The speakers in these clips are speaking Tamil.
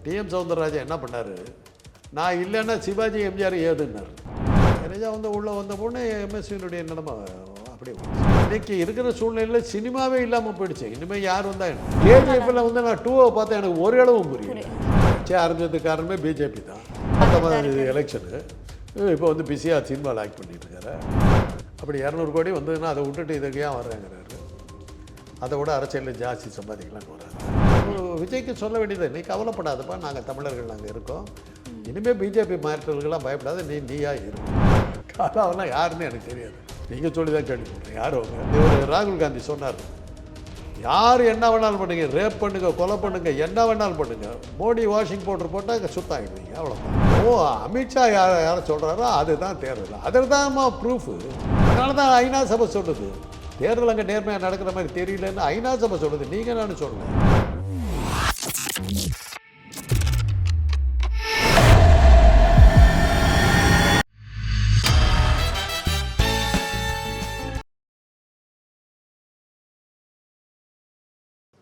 டிஎம் சௌந்தரராஜன் என்ன பண்ணார், நான் இல்லைன்னா சிவாஜி எம்ஜிஆர் ஏதுன்னார். நிறையா வந்து உள்ளே வந்த பொண்ணு எம்எஸ்வியினுடைய நிலைமை அப்படி இன்னைக்கு இருக்கிற சூழ்நிலையில் சினிமாவே இல்லாமல் போயிடுச்சு. இனிமேல் யார் வந்தா என்ன? கேஜிஎஃப்ல வந்து நான் 2 பார்த்தா எனக்கு ஒரு அளவும் புரியல. ஆரம்பிச்சதுக்கு காரணமே பிஜேபி தான். அந்த எலெக்ஷனு இப்போ வந்து பிஸியாக சினிமாவில் ஆக்ட் பண்ணிட்டு இருக்காரு. அப்படி 200 கோடி வந்ததுன்னா அதை விட்டுட்டு இதுக்கு ஏன் வர்றாங்கிறாரு. அதை விட அரசியலில் ஜாஸ்தி சம்பாதிக்கலான்னு வர்றாரு. விஜய்க்கு சொல்ல வேண்டியது, நீ கவலைப்படாதப்பா, நாங்கள் தமிழர்கள் நாங்கள் இருக்கோம், இனிமேல் பிஜேபி மாற்றல்கள்லாம் பயப்படாத, நீயா இருக்கும். அவெல்லாம் யாருன்னு எனக்கு தெரியாது, நீங்கள் சொல்லி தான் கேள்விப்படுறேன். யாரும் இவர் ராகுல் காந்தி சொன்னார், யார் என்ன வேணாலும் பண்ணுங்க, ரேப் பண்ணுங்க, கொலை பண்ணுங்க, என்ன வேணாலும் பண்ணுங்க, மோடி வாஷிங் பவுடர் போட்டால் இங்கே சுத்தாகிடுவீங்க, அவ்வளோதான். ஓ, அமித்ஷா யாரை சொல்கிறாரோ அதுதான் தேர்தல், அதில் தான்மா ப்ரூஃபு. அதனால தான் ஐநா சபை சொல்லுது தேர்தல் அங்கே நேர்மையாக நடக்கிற மாதிரி தெரியலன்னு. ஐநா சபை சொல்லுது, நீங்கள் நான் சொல்லலை.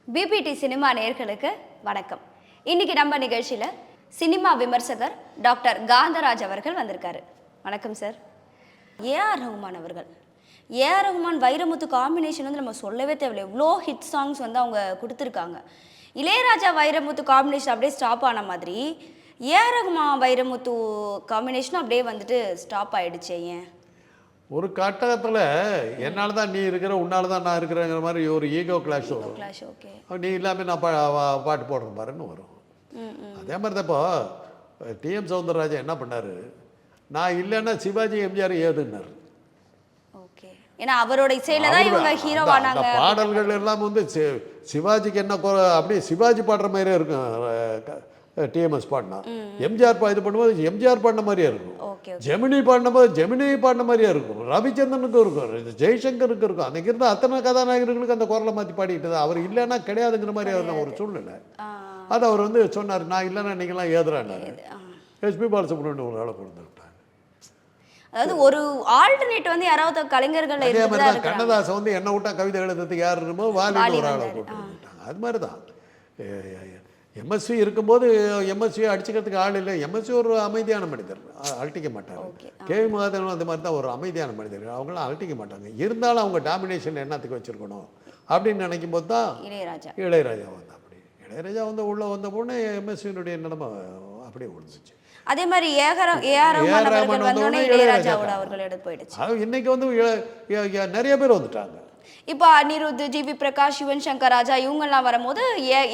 பிபிடி சினிமா நேயர்களுக்கு வணக்கம். இன்னைக்கு நம்ம நிகழ்ச்சியில் சினிமா விமர்சகர் டாக்டர் காந்தராஜ் அவர்கள் வந்திருக்காரு. வணக்கம் சார். ஏஆர் ரஹ்மான் அவர்கள், ஏஆர் ரஹ்மான் வைரமுத்து காம்பினேஷன் வந்து நம்ம சொல்லவே தேவையில்லை. எவ்வளோ ஹிட் சாங்ஸ் வந்து அவங்க கொடுத்துருக்காங்க. இளையராஜா வைரமுத்து காம்பினேஷன் அப்படியே ஸ்டாப் ஆன மாதிரி ஏஆர் ரஹ்மான் வைரமுத்து காம்பினேஷனும் அப்படியே வந்துட்டு ஸ்டாப் ஆகிடுச்சே ஏன்? ஒரு கட்டத்தில் என்னால் தான் நீ இருக்கிற, உன்னால் தான் நான் இருக்கிறேங்கிற மாதிரி ஒரு ஈகோ கிளாஷ் வரும். ஓகே, நீ இல்லாமல் நான் பாட்டு போடுறேன் பாருன்னு வரும். அதே மாதிரி தான் இப்போ டிஎம் சௌந்தரராஜன் என்ன பண்ணார், நான் இல்லைன்னா சிவாஜி எம்ஜிஆர் ஏதுன்னார். ஓகே, ஏன்னா அவரோட இசையில தான் இவங்க ஹீரோவானாங்க. பாடல்கள் எல்லாம் வந்து சிவாஜிக்கு என்ன அப்படியே சிவாஜி பாடுற மாதிரியே இருக்கும். டிஎம்எஸ் பாடினா எம்ஜிஆர் இது பண்ணும்போது எம்ஜிஆர் பாடின மாதிரியே இருக்கும். ஜெமினி பாடினபோது ஜெமினி பாடின மாதிரியே இருக்கும். ரவிச்சந்திரனுக்கும் இருக்கும், ஜெய்சங்கருக்கு இருக்கும். அன்றைக்கி இருந்த அத்தனை கதாநாயகர்களுக்கு அந்த குரலை மாற்றி பாடிக்கிட்டு அவர் இல்லைன்னா கிடையாதுங்கிற மாதிரி அவர் ஒரு சூழ்நிலை. அது அவர் வந்து சொன்னார், நான் இல்லைன்னா நீங்களாம் ஏதுறாண்டாரு. எஸ்பி பாலசுப்ரமணியம் ஒரு ஆளை கொண்டு விட்டாங்க. அதாவது ஒரு ஆல்டர்னேட் வந்து யாராவது கலைஞர்கள் அதே மாதிரி தான் கண்ணதாசன் வந்து என்ன விட்டா கவிதை எழுதுறதுக்கு யார் இருக்குமோ வாலின்னு ஒரு ஆளை கொண்டு விட்டாங்க. அது மாதிரி தான் எம்எஸ்வி இருக்கும்போது எம்எஸ்வி அடிச்சுக்கிறதுக்கு ஆள் இல்லை. எம்எஸ்வி ஒரு அமைதியான மனிதர், அழட்டிக்க மாட்டார். கேவி மகாதேவன் அந்த மாதிரி தான் ஒரு அமைதியான மனிதர், அவங்களாம் அழட்டிக்க மாட்டாங்க. இருந்தாலும் அவங்க டாமினேஷன் என்னத்துக்கு வச்சுருக்கணும் அப்படின்னு நினைக்கும் போது தான் இளையராஜா வந்தா. அப்படி இளையராஜா வந்து உள்ளே வந்த பொண்ணு எம்எஸ்வியினுடைய நிலைமை அப்படியே விழுந்துச்சு. அதே மாதிரி இன்னைக்கு வந்து நிறைய பேர் வந்துட்டாங்க. இப்போ அனிருத், ஜிவி பிரகாஷ், யுவன் சங்கர் ராஜா இவங்கெல்லாம் வரும்போது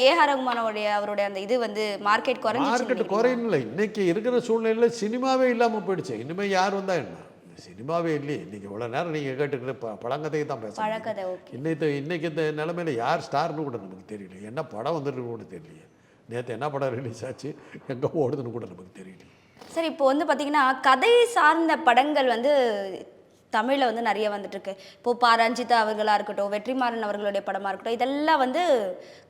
ஏஆர் ரஹ்மானோடைய அவருடைய அந்த இது வந்து மார்க்கெட் குறையில்லை. இன்னைக்கு இருக்கிற சூழ்நிலையில் சினிமாவே இல்லாமல் போயிடுச்சு. இனிமேல் யார் வந்தா என்ன, சினிமாவே இல்லையே. இன்னைக்கு இவ்வளோ நேரம் நீங்கள் கேட்டுக்கிற பழங்கதையை தான் பேசுகிறேன். இன்னைக்கு இந்த நிலைமையில யார் ஸ்டார்னு கூட நமக்கு தெரியல, என்ன படம் வந்துட்டு கூட தெரியலையே. நேற்று என்ன படம் ரிலீஸ் ஆச்சு, எங்கே ஓடுதுன்னு கூட நமக்கு தெரியல. சரி, இப்போ வந்து பார்த்தீங்கன்னா கதை சார்ந்த படங்கள் வந்து தமிழில் வந்து நிறைய வந்துட்டுருக்கு. இப்போது ரஞ்சிதா அவர்களாக இருக்கட்டும், வெற்றிமாறன் அவர்களுடைய படமாக இருக்கட்டும், இதெல்லாம் வந்து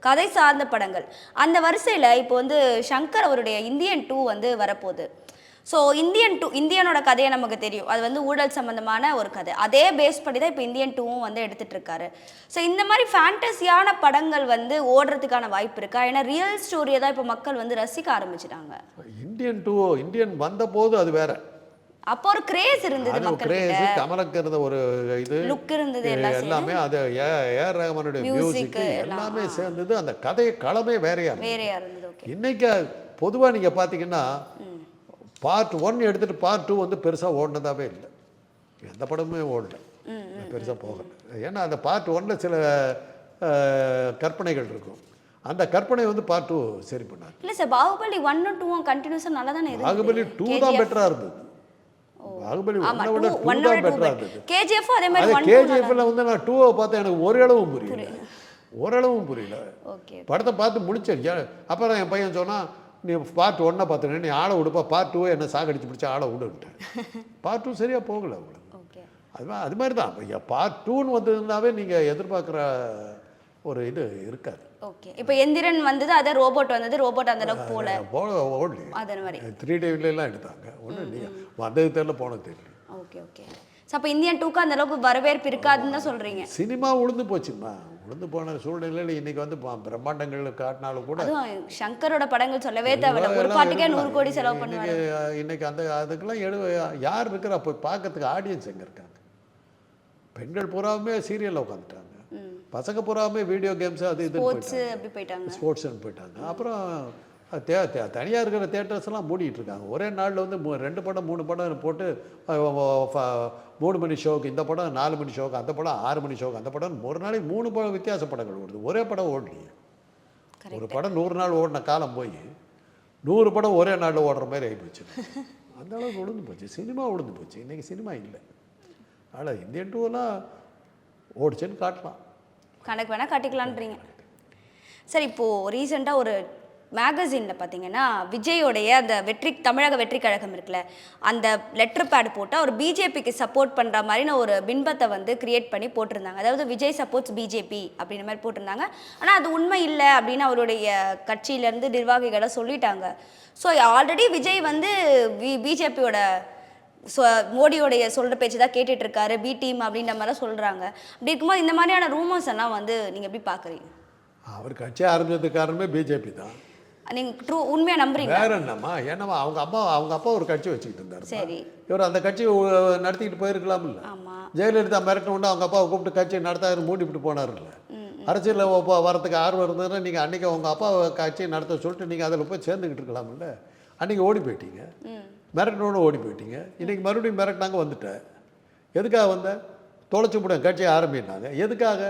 கதை சார்ந்த படங்கள். அந்த வரிசையில் இப்போ வந்து சங்கர் அவருடைய இந்தியன் 2 வந்து வரப்போகுது. ஸோ இந்தியனோட கதையை நமக்கு தெரியும், அது வந்து ஊழல் சம்மந்தமான ஒரு கதை. அதே பேஸ் பண்ணி தான் இப்போ இந்தியன் 2வும் வந்து எடுத்துகிட்ருக்காரு. ஸோ இந்த மாதிரி ஃபேண்டஸியான படங்கள் வந்து ஓடுறதுக்கான வாய்ப்பு இருக்கா? ஏன்னா ரியல் ஸ்டோரியை தான் இப்போ மக்கள் வந்து ரசிக்க ஆரம்பிச்சிட்டாங்க. இந்தியன் வந்த போது அது வேற, அப்போ ஒரு கிரேஸ் இருந்தது, கிரேஸ் கமலுக்கு இருந்த ஒரு இது லுக் இருந்தது, எல்லாமே அது ஏஆர் ரஹ்மானுடைய மியூசிக் எல்லாமே சேர்ந்தது. அந்த கதை களமே வேறையா இருந்தது. இன்னைக்கு பொதுவாக நீங்கள் பார்த்தீங்கன்னா பார்ட் 1 எடுத்துட்டு பார்ட் 2 வந்து பெருசாக ஓடினதாகவே இல்லை. எந்த படமுமே ஓடல, பெருசாக போகல. ஏன்னா அந்த பார்ட் 1ல் சில கற்பனைகள் இருக்கும். அந்த கற்பனை வந்து பார்ட் 2 சரி பண்ணார். இல்லை சார், பாகுபலி 1 2 கண்டினியூஸாக நல்லா தானே இருந்தது. பாகுபலி 2 தான் பெட்டராக இருந்தது. பாகுபலி 1 விட 2 தான் பெட்டராக இருந்தது. கேஜிஎஃப் அதே மாதிரி கேஜிஎஃப்ல வந்து நான் 2 பார்த்தா எனக்கு ஓரளவும் புரியல. படத்தை பார்த்து முடிச்சேன். அப்புறம் என் பையன் சொன்னால், நீ பார்ட் 1 பார்த்துனேன், நீ ஆளை விடுப்பா, பார்ட் 2 என்ன சாகடிச்சு பிடிச்சா ஆளை விடுன்ட்டேன். பார்ட் 2 சரியாக போகலை அவங்களுக்கு. அது மாதிரி தான் பார்ட் 2ன்னு வந்ததுனாவே நீங்கள் எதிர்பார்க்குற ஒரு இது இருக்காது. ஓகே, இப்போ எந்திரன் வந்தது, அதே ரோபோட் வந்தது, ரோபோட் அந்த அளவுக்கு ஓடல. அதே மாதிரி 3Dலாம் எடுத்தாங்க, ஒன்றும் இல்லையா, வந்தது தெரியல போனது தெரியல. ஓகே. ஸோ அப்போ இந்தியன் 2க்கு அந்த அளவுக்கு வரவேற்பு இருக்காதுன்னு தான் சொல்கிறீங்க. சினிமா உளுந்து போச்சுமா, உளுந்து போன சூழ்நிலையில் இன்றைக்கி வந்து பிரம்மாண்டங்கள் காட்டினாலும் கூட அதுவும் சங்கரோட படங்கள் சொல்லவே தேவையில்ல. ஒரு பாட்டுக்கே 100 கோடி செலவு பண்ணுவாங்க. இன்னைக்கு அந்த அதுக்கெல்லாம் யார் இருக்கிற அப்போ பார்க்கறதுக்கு ஆடியன்ஸ் எங்கே இருக்காங்க? பெண்கள் பூராவுமே சீரியலில் உட்காந்துட்டாங்க, பசங்க பூராவுமே வீடியோ கேம்ஸு அது இது அப்படி போயிட்டாங்க, ஸ்போர்ட்ஸ்னு போயிட்டாங்க. அப்புறம் தனியாக இருக்கிற தேட்டர்ஸ்லாம் மூடிட்டு இருக்காங்க. ஒரே நாளில் வந்து 2 படம் 3 படம் போட்டு 3 மணி ஷோக்கு இந்த படம், 4 மணி ஷோக்கு அந்த படம், 6 மணி ஷோக்கு அந்த படம், ஒரு நாளைக்கு 3 படம் வித்தியாச படங்கள் ஓடுது. ஒரே படம் ஓடலையே. ஒரு படம் 100 நாள் ஓடின காலம் போய் 100 படம் ஒரே நாளில் ஓடுற மாதிரி ஆகிப்போச்சு. அந்த அளவுக்கு உழுந்து போச்சு சினிமா, உழுந்து போச்சு. இன்றைக்கி சினிமா இல்லை. அதனால் இந்தியன் டூவெல்லாம் ஓடிச்சுன்னு காட்டலாம், கணக்கு வேணால் காட்டிக்கலான்றீங்க. சரி, இப்போது ரீசெண்டாக ஒரு மேகசினில் பார்த்தீங்கன்னா விஜயோடைய அந்த தமிழக வெற்றி கழகம் இருக்குல்ல, அந்த லெட்டர் பேட் போட்டால் ஒரு பிஜேபிக்கு சப்போர்ட் பண்ணுற மாதிரின்னு ஒரு பின்பத்தை வந்து கிரியேட் பண்ணி போட்டிருந்தாங்க. அதாவது விஜய் சப்போர்ட்ஸ் பிஜேபி அப்படின்ற மாதிரி போட்டிருந்தாங்க. ஆனால் அது உண்மை இல்லை அப்படின்னு அவருடைய கட்சியிலேருந்து நிர்வாகிகளை சொல்லிட்டாங்க. ஸோ ஆல்ரெடி விஜய் வந்து பிஜேபியோட மோடியோடைய சொல்கிற பேச்சு தான் கேட்டுட்டு இருக்காரு, பி டீம் அப்படின்ற மாதிரி தான் சொல்கிறாங்க. அப்படி இருக்கும்போது இந்த மாதிரியான ரூமர்ஸ் எல்லாம் வந்து நீங்கள் எப்படி பார்க்குறீங்க? அவர் கட்சி ஆரம்பிச்சதுக்கு காரணமே பிஜேபி தான். நீங்கள் உண்மையாக நம்புறீங்க? வேற என்னம்மா, ஏன்னா அவங்க அப்பா ஒரு கட்சி வச்சுக்கிட்டு இருந்தார். சரி, இவர் அந்த கட்சி நடத்திக்கிட்டு போயிருக்கலாம்ல. ஜெயலலிதா மிரட்டின உண்டு அவங்க அப்பாவை கூப்பிட்டு கட்சி நடத்தாரு மூடிவிட்டு போனார்ல. அரசியலில் வரத்துக்கு ஆர்வம் இருந்ததுன்னா நீங்கள் அன்றைக்கி அவங்க அப்பா கட்சியை நடத்த சொல்லிட்டு நீங்கள் அதில் போய் சேர்ந்துக்கிட்டு இருக்கலாம்ல. அன்றைக்கி ஓடி போயிட்டீங்க, மிரட்டினோடு ஓடி போயிட்டீங்க. இன்றைக்கி மறுபடியும் மிரட்டினாங்க, வந்துட்டேன். எதுக்காக வந்தேன்? தொலைச்சி விட கட்சியை ஆரம்பினாங்க. எதுக்காக?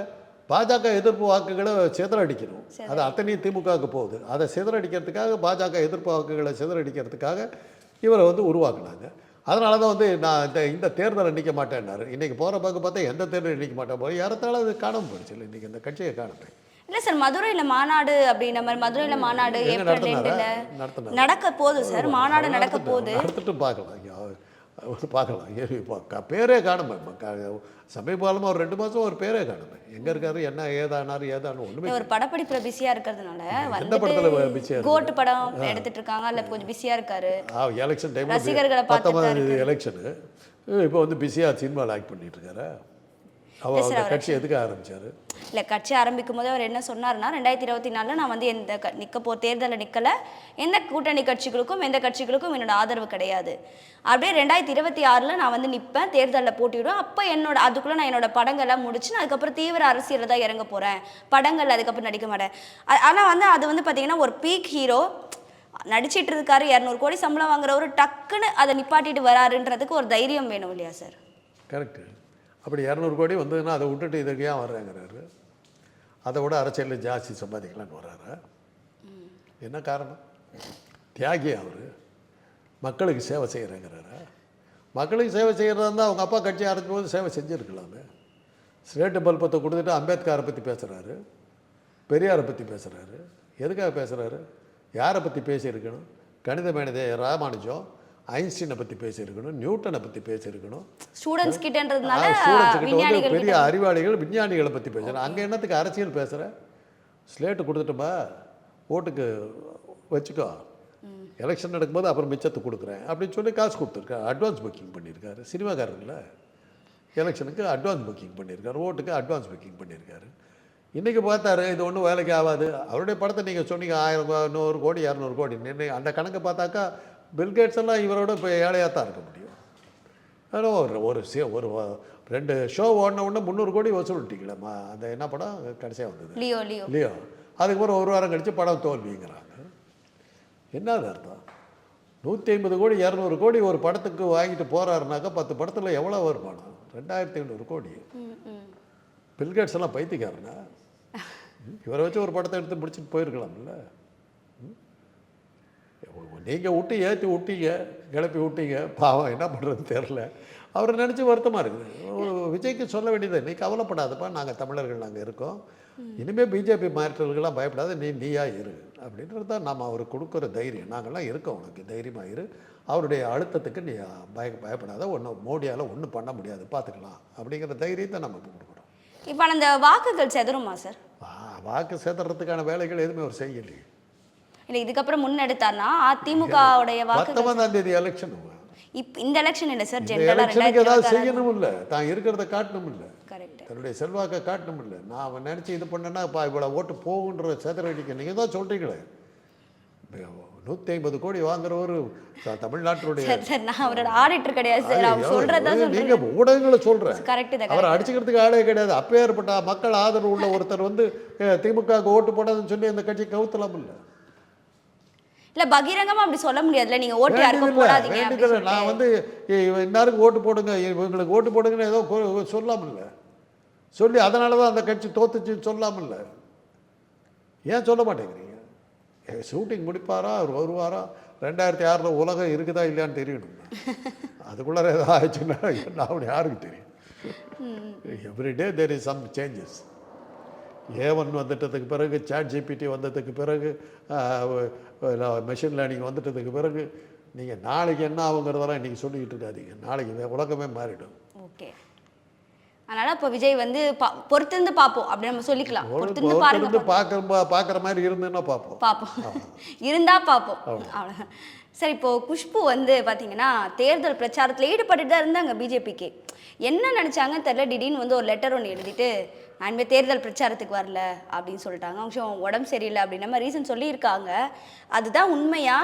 பாஜக எதிர்ப்பு வாக்குகளை சிதறடிக்கணும். அது அத்தனையும் திமுகவுக்கு போகுது. அதை சிதறடிக்கிறதுக்காக, பாஜக எதிர்ப்பு வாக்குகளை சிதறடிக்கிறதுக்காக இவரை வந்து உருவாக்குனாங்க. அதனால தான் வந்து நான் இந்த தேர்தலை நிற்க மாட்டேன்னாரு. இன்றைக்கி போகிற பக்கம் பார்த்தா எந்த தேர்தலும் நிற்க மாட்டேன் போய் யாரத்தால அது காணாமல் போயிடுச்சு. இல்லை, இன்றைக்கி இந்த கட்சியை காணப்பேன். இல்லை சார், மதுரையில் மாநாடு அப்படின்ற மாதிரி, மதுரையில் மாநாடு ஏப்ரல் 2 நடக்க போகுது சார். மாநாடு நடக்க போகுது, நடத்திட்டு பார்க்கலாம். பேரே காணுமே. சமீப காலமாக ஒரு 2 மாதம் ஒரு பேரே காணுமே. எங்கே இருக்காரு, என்ன ஏதானார் ஒன்றுமே. ஒரு படப்பிடிப்பில் பிஸியாக இருக்கிறதுனால எந்த படத்தில் பிஸியாக கோட்டு படம் எடுத்துட்டு இருக்காங்க, இல்லை கொஞ்சம் பிஸியாக இருக்காரு. எலெக்ஷன் டைம், ரசிகர்களை 19 எலெக்ஷனு. இப்போ வந்து பிஸியாக சினிமாவில் ஆக்ட் பண்ணிட்டு இருக்காரு. அவர் கட்சி எதுக்கு ஆரம்பிச்சாரு? இல்லை, கட்சி ஆரம்பிக்கும் போது அவர் என்ன சொன்னார்னா, 2024 நான் வந்து தேர்தலில் நிற்கலை, எந்த கூட்டணி கட்சிகளுக்கும் எந்த கட்சிகளுக்கும் என்னோட ஆதரவு கிடையாது. அப்படியே 2026 நான் வந்து நிற்பேன், தேர்தலில் போட்டிவிடுவேன். அப்போ அதுக்குள்ளே நான் என்னோட படங்கள்லாம் முடிச்சு நான் அதுக்கப்புறம் தீவிர அரசியலில் தான் இறங்க போகிறேன், படங்கள் அதுக்கப்புறம் நடிக்க மாட்டேன். ஆனால் வந்து அது வந்து பார்த்தீங்கன்னா ஒரு பீக் ஹீரோ நடிச்சிட்டு இருக்காரு, 200 கோடி சம்பளம் வாங்குறவர் டக்குன்னு அதை நிப்பாட்டிட்டு வராருன்றதுக்கு ஒரு தைரியம் வேணும் இல்லையா சார்? கரெக்டு. அப்படி 200 கோடி வந்ததுன்னா அதை விட்டுட்டு இதுக்கு ஏன் வர்றாங்கிறாரு. அதை விட அரசியலில் ஜாஸ்தி சம்பாதிக்கலான்னு வர்றாரு. என்ன காரணம்? தியாகி அவர், மக்களுக்கு சேவை செய்கிறேங்கிறாரு. மக்களுக்கு சேவை செய்கிறதா இருந்தால் அவங்க அப்பா கட்சி ஆரம்பிக்கும் போது சேவை செஞ்சுருக்கலாமே. ஸ்லேட்டு பல்பத்தை கொடுத்துட்டு அம்பேத்கரை பற்றி பேசுகிறாரு, பெரியாரை பற்றி பேசுகிறாரு. எதுக்காக பேசுகிறாரு? யாரை பற்றி பேசியிருக்கணும்? கணித மேனதே ராமானுஜம், ஐன்ஸ்டீனை பற்றி பேசியிருக்கணும், நியூட்டனை பற்றி பேசியிருக்கணும். ஸ்டூடெண்ட்ஸ் கிட்டன்றதுனால வந்து பெரிய அறிவாளிகள் விஞ்ஞானிகளை பற்றி பேசுகிறேன். அங்கே என்னத்துக்கு அரசியல் பேசுகிற? ஸ்லேட்டு கொடுத்துட்டுமா, ஓட்டுக்கு வச்சுக்கோ, எலெக்ஷன் நடக்கும்போது அப்புறம் மிச்சத்தை கொடுக்குறேன் அப்படின்னு சொல்லி காசு கொடுத்துருக்காரு. அட்வான்ஸ் புக்கிங் பண்ணியிருக்காரு. சினிமாக்காரர்ல எலெக்ஷனுக்கு அட்வான்ஸ் புக்கிங் பண்ணியிருக்காரு, ஓட்டுக்கு அட்வான்ஸ் புக்கிங் பண்ணியிருக்காரு. இன்றைக்கி பார்த்தாரு இது ஒன்றும் வேலைக்கு ஆகாது. அவருடைய படத்தை நீங்கள் சொன்னீங்க 1000 100 கோடி 200 கோடி. அந்த கணக்கை பார்த்தாக்கா பில்கேட்ஸ் எல்லாம் இவரோட இப்போ ஏழையாக தான் இருக்க முடியும். ஆனால் ஒரு 2 ஷோ ஓடின உடனே 300 கோடி வசூலிட்டிங்களேம்மா. அந்த என்ன படம் கடைசியாக வந்தது? லியோ. அதுக்கப்புறம் 1 வாரம் கழித்து படம் தோல்விங்கிறாங்க. என்னது அர்த்தம்? 150 கோடி 200 கோடி ஒரு படத்துக்கு வாங்கிட்டு போகிறாருனாக்கா 10 படத்தில் எவ்வளோ வருமானம்? 2500 கோடி. பில்கேட்ஸ் எல்லாம் பைத்தியக்காரனா? இவரை வச்சு ஒரு படத்தை எடுத்து முடிச்சுட்டு போயிருக்கலாம்ல. நீங்கள் ஏற்றி விட்டீங்க, கிளப்பி விட்டீங்க. பாவம் என்ன பண்ணுறதுன்னு தெரில. அவரை நினச்சி வருத்தமாக இருக்குது. விஜய்க்கு சொல்ல வேண்டியது, நீ கவலைப்படாதப்பா, நாங்கள் தமிழர்கள் நாங்கள் இருக்கோம், இனிமேல் பிஜேபி மாற்றல்கள்லாம் பயப்படாத, நீயா இரு அப்படின்றது தான் நாம் அவருக்கு கொடுக்குற தைரியம். நாங்கள்லாம் இருக்கோம், உனக்கு தைரியமாக இரு, அவருடைய அழுத்தத்துக்கு நீ பயப்படாத, ஒன்றும் மோடியால் ஒன்றும் பண்ண முடியாது, பார்த்துக்கலாம் அப்படிங்கிற தைரியத்தை நம்ம கொடுக்குறோம். இப்போ அந்த வாக்குகள் செதறுமா சார்? வாக்கு செதறதுக்கான வேலைகள் எதுவுமே அவர் செய்யலையே. இல்லை, இதுக்கப்புறம் முன்னெடுத்தார்னா அதிமுகவுடைய வாக்கு 19ஆம் தேதி எலெக்ஷன். இந்த எலெக்ஷன் இல்லை சார், ஜெனரலாக ஏதாவது செய்யணும் இல்லை, தான் இருக்கிறத காட்டணும் இல்லை. கரெக்ட். தன்னுடைய செல்வாக்கை காட்டணும் இல்லை. நான் அவன் நினச்சி இது பண்ணேன்னா இப்போ இவ்வளோ ஓட்டு போகுன்ற சதுரடிக்க நீங்கள் தான் சொல்கிறீங்களே. 150 கோடி வாங்குறவர் தமிழ்நாட்டுடைய சார் நான் அவரோட ஆடிட்டர் கிடையாது சார். அவர் சொல்றதா நீங்க ஊடகங்களை சொல்றேன். கரெக்ட் தான். அவரை அடிச்சுக்கிறதுக்கு ஆளே கிடையாது. அப்பேற்பட்ட மக்கள் ஆதரவு உள்ள ஒருத்தர் வந்து திமுகவுக்கு ஓட்டு போடாதுன்னு சொல்லி அந்த கட்சி கவுத்தலாம் இல்லை. இல்ல பகிரங்கமா அப்படி சொல்ல முடியாதுல்ல. நீங்க ஓட்டு யாருக்கும் போடாதீங்க வேண்டியதில்லை. நான் வந்து இன்னாருக்கு ஓட்டு போடுங்க, இவங்களுக்கு ஓட்டு போடுங்கன்னு ஏதோ சொல்லாமல்ல, சொல்லி அதனால தான் அந்த கட்சி தோத்துச்சுன்னு சொல்லாமல்ல. ஏன் சொல்ல மாட்டேங்கிறீங்க? ஷூட்டிங் முடிப்பாரா, அவர் வருவாரா, 2006 உலகம் இருக்குதா இல்லையான்னு தெரியணும். அதுக்குள்ளார ஏதாவது ஆயிடுச்சுன்னா என்ன அப்படி யாருக்கு தெரியும்? Everyday there is some changes. A1 வந்துட்டதுக்கு பிறகு, ChatGPT வந்ததுக்கு பிறகு, மெஷின் லேர்னிங் வந்துட்டதுக்கு பிறகு நீங்கள் நாளைக்கு என்ன ஆகுங்கிறதெல்லாம் இன்றைக்கி சொல்லிக்கிட்டு இருக்காதீங்க. நாளைக்கு உலகமே மாறிடும். ஓகே. அதனால் இப்போ விஜய் வந்து பொறுத்திருந்து பார்ப்போம் அப்படி நம்ம சொல்லிக்கலாம். பொறுத்திருந்து பார்க்குற மாதிரி இருந்துன்னா பார்ப்போம் இருந்தால் பார்ப்போம் அவ்வளோ. சரி, இப்போது குஷ்பு வந்து பார்த்தீங்கன்னா தேர்தல் பிரச்சாரத்தில் ஈடுபட்டுட்டு தான் இருந்தாங்க. பிஜேபிக்கு என்ன நினச்சாங்கன்னு தெரியல. திடீர்னு வந்து ஒரு லெட்டர் ஒன்று எழுதிட்டு நான் இனிமேல் தேர்தல் பிரச்சாரத்துக்கு வரல அப்படின்னு சொல்லிட்டாங்க. அவங்க உடம்பு சரியில்லை அப்படின்னு நம்ம ரீசன் சொல்லியிருக்காங்க. அதுதான் உண்மையா?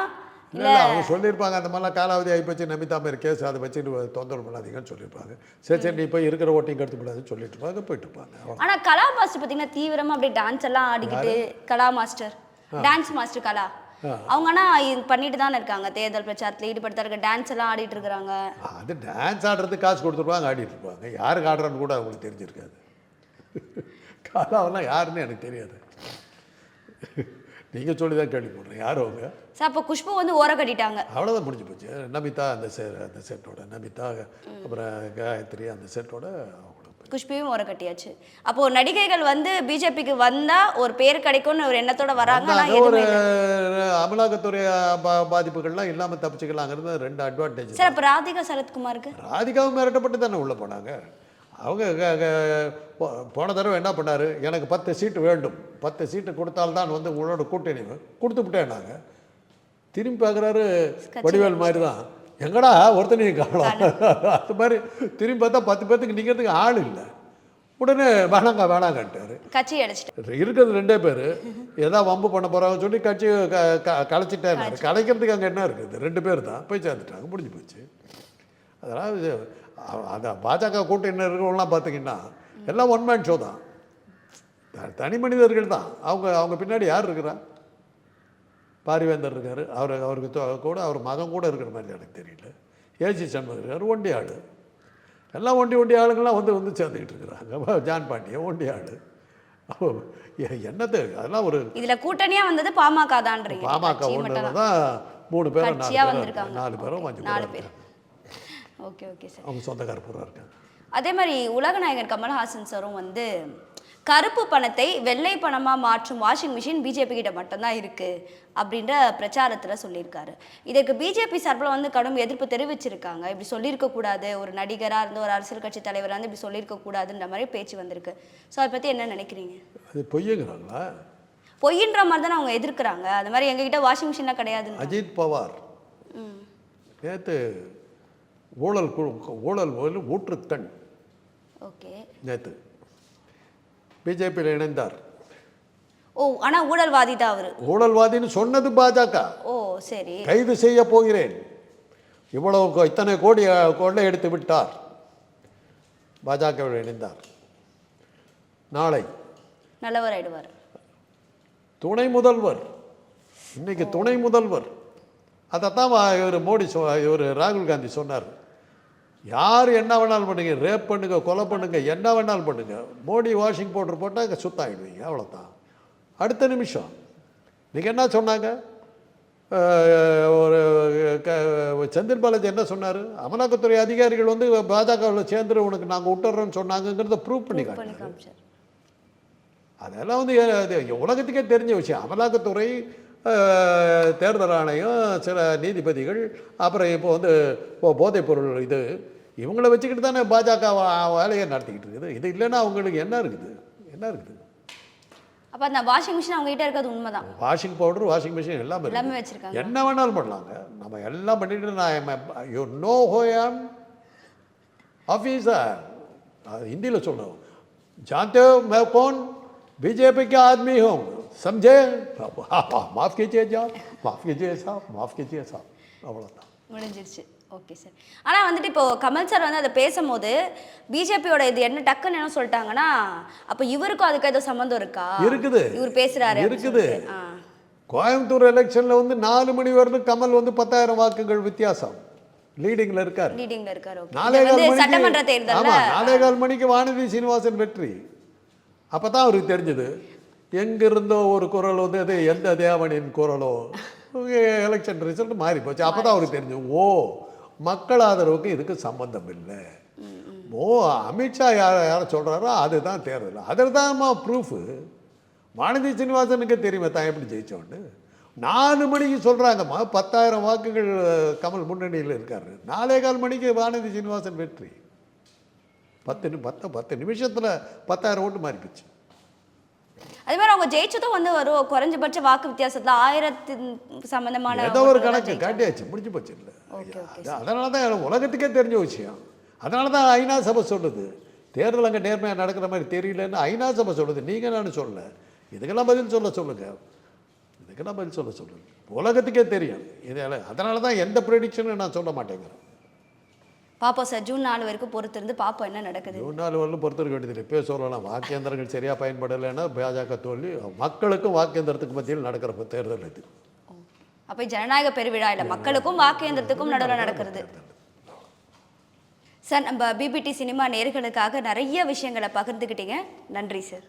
இல்லை அவங்க சொல்லியிருப்பாங்க அந்த மாதிரிலாம் காலாவதி ஆகிப்போச்சு, நமிதா மாதிரி கேஸ் அதை வச்சுட்டு தொந்தரவு பண்ணாதீங்கன்னு சொல்லியிருப்பாங்க. சரி நீ போய் இருக்கிற ஓட்டிங் எடுத்து போடாதுன்னு சொல்லிட்டு இருப்பாங்க, போயிட்டு இருப்பாங்க. ஆனால் கலா மாஸ்டர் பார்த்தீங்கன்னா தீவிரமாக அப்படியே டான்ஸ் எல்லாம் ஆடிக்கிட்டு, கலா மாஸ்டர் டான்ஸ் மாஸ்டர் கலா அவங்க ஆனால் இது பண்ணிட்டு தானே இருக்காங்க. தேர்தல் பிரச்சாரத்தில் ஈடுபடுத்தா இருக்க டான்ஸ் எல்லாம் ஆடிட்டு இருக்கிறாங்க. அது டான்ஸ் ஆடுறதுக்கு காசு கொடுத்துருப்பாங்க, ஆடிட்டு இருப்பாங்க. யாருக்கு ஆடுறான்னு கூட அவங்களுக்கு தெரிஞ்சிருக்காது. கலாவெல்லாம் யாருன்னு எனக்கு தெரியாது. நீங்கள் சொல்லி தான் கேள்விப்படுறேன். யார் அவங்க சார்? அப்போ குஷ்பு வந்து ஓர கட்டிட்டாங்க, அவ்வளோதான் முடிஞ்சு போச்சு. நமிதா அந்த செட்டோட, நமிதா அப்புறம் காயத்ரி அந்த செட்டோட குஷ்புவும் ஓர கட்டியாச்சு. அப்போது நடிகைகள் வந்து பிஜேபிக்கு வந்தால் ஒரு பேர் கிடைக்கும்னு ஒரு எண்ணத்தோட வராங்க. ஒரு அமலாக்கத்துறை பாதிப்புகள்லாம் இல்லாமல் தப்பிச்சுக்கலாங்கிறது 2 அட்வான்டேஜ். சார் அப்போ ராதிகா சரத்குமாருக்கு, ராதிகாவும் மிரட்டப்பட்டு தானே உள்ளே போனாங்க. அவங்க போன தடவை என்ன பண்ணார், எனக்கு 10 சீட்டு வேண்டும், 10 சீட்டு கொடுத்தால்தான் வந்து உங்களோட கூட்டணி கொடுத்துவிட்டேன். நாங்கள் திரும்பி பார்க்குறாரு வடிவேல் மாதிரி தான், எங்கடா ஒருத்தனையும் காணலாம். அது மாதிரி திரும்பி பார்த்தா 10 பேர்த்துக்கு நிற்கிறதுக்கு ஆள் இல்லை. உடனே வேணாங்கன்ட்டார். கட்சி அடைச்சிட்டு இருக்கிறது 2 பேர் ஏதாவது வம்பு பண்ண போகிறாங்கன்னு சொல்லி கட்சி கலைச்சிட்டேன். கலைக்கிறதுக்கு அங்கே என்ன இருக்குது? 2 பேர் தான் போய் சேர்ந்துட்டாங்க, முடிஞ்சு போச்சு. அதனால் அந்த பாஜக கூட்டணியினர்கள்லாம் பார்த்தீங்கன்னா எல்லாம் ஒன் மேன் ஷோ தான், தனி மனிதர்கள் தான். அவங்க பின்னாடி யார் இருக்கிறா? பாரிவேந்தர் இருக்கார், அவருக்கு கூட அவர் மகன் கூட இருக்கிற மாதிரி எனக்கு தெரியல. ஏஜி சண்முகம் இருக்கார், ஒண்டி ஆள். எல்லாம் ஒண்டி ஆளுங்கள்லாம் வந்து சேர்ந்துக்கிட்டு இருக்கிறாங்க. ஜான் பாண்டியன் ஒண்டி ஆள். என்னது அதெல்லாம் ஒரு இதில் கூட்டணியாக வந்தது பாமக தான். பாமக ஒன்று தான் 3 பேரும் 4 பேரும் 5 பேர். Okay okay sir. அவங்க சொந்தக்கார பூரா இருக்காங்க. அதே மாதிரி உலகநாயகன் கமல்ஹாசன் சாரும் வந்து கருப்பு பணத்தை வெள்ளை பணமாக மாற்றும் வாஷிங் மிஷின் பிஜேபி கிட்ட மட்டும்தான் இருக்குது அப்படின்ற பிரச்சாரத்தில் சொல்லியிருக்காரு. இதற்கு பிஜேபி சார்பில் வந்து கடும் எதிர்ப்பு தெரிவிச்சிருக்காங்க. இப்படி சொல்லியிருக்கக்கூடாது, ஒரு நடிகராக இருந்து ஒரு அரசியல் கட்சி தலைவராக இருந்து இப்படி சொல்லியிருக்கக்கூடாதுன்ற மாதிரி பேச்சு வந்திருக்கு. ஸோ அதை பற்றி என்ன நினைக்கிறீங்க? அது பொய்யுங்கிறாங்களா? பொய்யின்ற மாதிரி தானே அவங்க எதிர்க்கிறாங்க. அது மாதிரி எங்ககிட்ட வாஷிங் மிஷின்லாம் கிடையாது. அஜித் பவார் நேற்று ஊழல் ஊற்றுக்கண் ஓகே நேற்று பிஜேபியில் இணைந்தார். ஓ, ஆனால் ஊழல்வாதி தான் அவர். ஊழல்வாதின்னு சொன்னது பாஜக. ஓ சரி. கைது செய்ய போகிறேன், இவ்வளவு இத்தனை கோடி கொள்ளை எடுத்து விட்டார். பாஜகவில் இணைந்தார். நாளை நல்லவர் ஆயிடுவார். துணை முதல்வர், இன்னைக்கு துணை முதல்வர். அதைத்தான் இவர் மோடி இவர் ராகுல் காந்தி சொன்னார். யார் என்ன வேணாலும் பண்ணுங்க, ரேப் பண்ணுங்க, கொலை பண்ணுங்க, என்ன வேணாலும் பண்ணுங்க, மோடி வாஷிங் பவுடர் போட்டால் இங்கே சுத்தாகிடுவீங்க, அவ்வளோதான். அடுத்த நிமிஷம் நீங்கள் என்ன சொன்னாங்க? ஒரு செந்தில் பாலாஜி என்ன சொன்னார்? அமலாக்கத்துறை அதிகாரிகள் வந்து பாஜகவில் சேர்ந்து உனக்கு நாங்கள் விட்டுறோன்னு சொன்னாங்கிறத ப்ரூவ் பண்ணி காட்டுறாங்க. அதெல்லாம் வந்து உலகத்துக்கே தெரிஞ்ச விஷயம். அமலாக்கத்துறை, தேர்தல் ஆணையம், சில நீதிபதிகள், அப்புறம் இப்போ வந்து போதைப்பொருள் இது, இவங்களை வச்சுக்கிட்டு தானே பாஜக வேலையை நடத்திக்கிட்டு இருக்குது. இது இல்லைன்னா அவங்களுக்கு என்ன இருக்குது? அப்போ அந்த வாஷிங் மிஷின் அவங்க கிட்ட இருக்கிறது உண்மைதான். வாஷிங் பவுடர், வாஷிங் மிஷின் எல்லாமே வச்சிருக்காங்க. என்ன வேணாலும் பண்ணலாங்க. நம்ம எல்லாம் பண்ணிட்டு நான் யூ நோ ஹூ ஐ ஆம் ஆஃபீஸர், हिंदी சொல்கிறோம் जानते हो मैं कौन बीजेपी का आदमी हूँ समझे माफ़ कीजिए साहब माफ़ कीजिए साहब அவ்வளோதான் முடிஞ்சிருச்சு. Okay sir. ஆனால் வந்துட்டு இப்போ கமல் சார் வந்து அதை பேசும்போது பிஜேபியோட இது என்ன டக்குன்னு என்ன சொல்லிட்டாங்கன்னா அப்போ இவருக்கும் அதுக்கு ஏதோ சம்மந்தம் இருக்கா? இருக்குது. இவர் பேசுறாரு இருக்குது. கோயம்புத்தூர் எலெக்ஷனில் வந்து 4 மணி வரைக்கும் கமல் வந்து 10,000 வாக்குகள் வித்தியாசம் லீடிங்ல இருக்கார். லீடிங்ல இருக்கார். ஓகே. 4:15 சட்டமன்ற தேர்தல்ல ஆமா 4:15 மணிக்கு வானதி சீனிவாசன் வெற்றி. அப்பதான் அவருக்கு தெரிஞ்சது எங்கிருந்தோ ஒரு குரல் வந்து அது எந்த தேவனின் குரலோ எலெக்ஷன் ரிசல்ட் மாறி போச்சு. அப்பதான் அவருக்கு தெரிஞ்சு ஓ மக்கள் ஆதரவுக்கு இதுக்கு சம்பந்தம் இல்லை. ஓ அமித்ஷா யாரை சொல்றாரோ அதுதான் தேர்தல். அதில் தான்மா ப்ரூஃபு. வானதி சீனிவாசனுக்கு தெரியுமா தான் எப்படி ஜெயிச்சோன்னு. 4 மணிக்கு சொல்கிறாங்கம்மா 10,000 வாக்குகள் கமல் முன்னணியில் இருக்காரு. 4:15 மணிக்கு வானதி சீனிவாசன் வெற்றி. 10 நிமிஷத்தில் 10,000 ஓட்டு மாறி போச்சு. அதே மாதிரி அவங்க ஜெயிச்சதும் வந்து ஒரு குறைஞ்சபட்ச வாக்கு வித்தியாசத்தில் 1000 சம்பந்தமான ஏதோ ஒரு கணக்கு காட்டியாச்சு முடிஞ்சு போச்சு. இல்லை அதனால தான் உலகத்துக்கே தெரிஞ்ச விஷயம். அதனால தான் ஐநா சபை சொல்லுது தேர்தல் அங்கே நேர்மையாக நடக்கிற மாதிரி தெரியலன்னு ஐநா சபை சொல்லுது. நீங்கள் நான் சொல்ல இதுக்கெல்லாம் பதில் சொல்லுங்க. இதுக்கெல்லாம் பதில் சொல்லுங்க. உலகத்துக்கே தெரியும் இது. அதனால தான் எந்த ப்ரெடிக்ஷனும் நான் சொல்ல மாட்டேங்கிறேன். பாப்போம் சார். ஜூன் 4 வரைக்கும் பொறுத்திருந்து பாப்போம் என்ன நடக்குது. ஜூன் 4 வரலும் பொறுத்திருக்க வேண்டியதில்லை. இப்போ சொல்லலாம் வாக்கேந்திரங்கள் சரியாக பயன்படலைன்னா பாஜக தோல்வி. மக்களுக்கும் வாக்கேந்திரத்துக்கு மத்தியில் நடக்கிற தேர்தல் இது. அப்போ ஜனநாயக பெருவிழா இல்லை, மக்களுக்கும் வாக்கேந்திரத்துக்கும் நடுவில் நடக்கிறது. சார் நம்ம பிபிடி சினிமா நேயர்களுக்காக நிறைய விஷயங்களை பகிர்ந்துக்கிட்டீங்க. நன்றி சார்.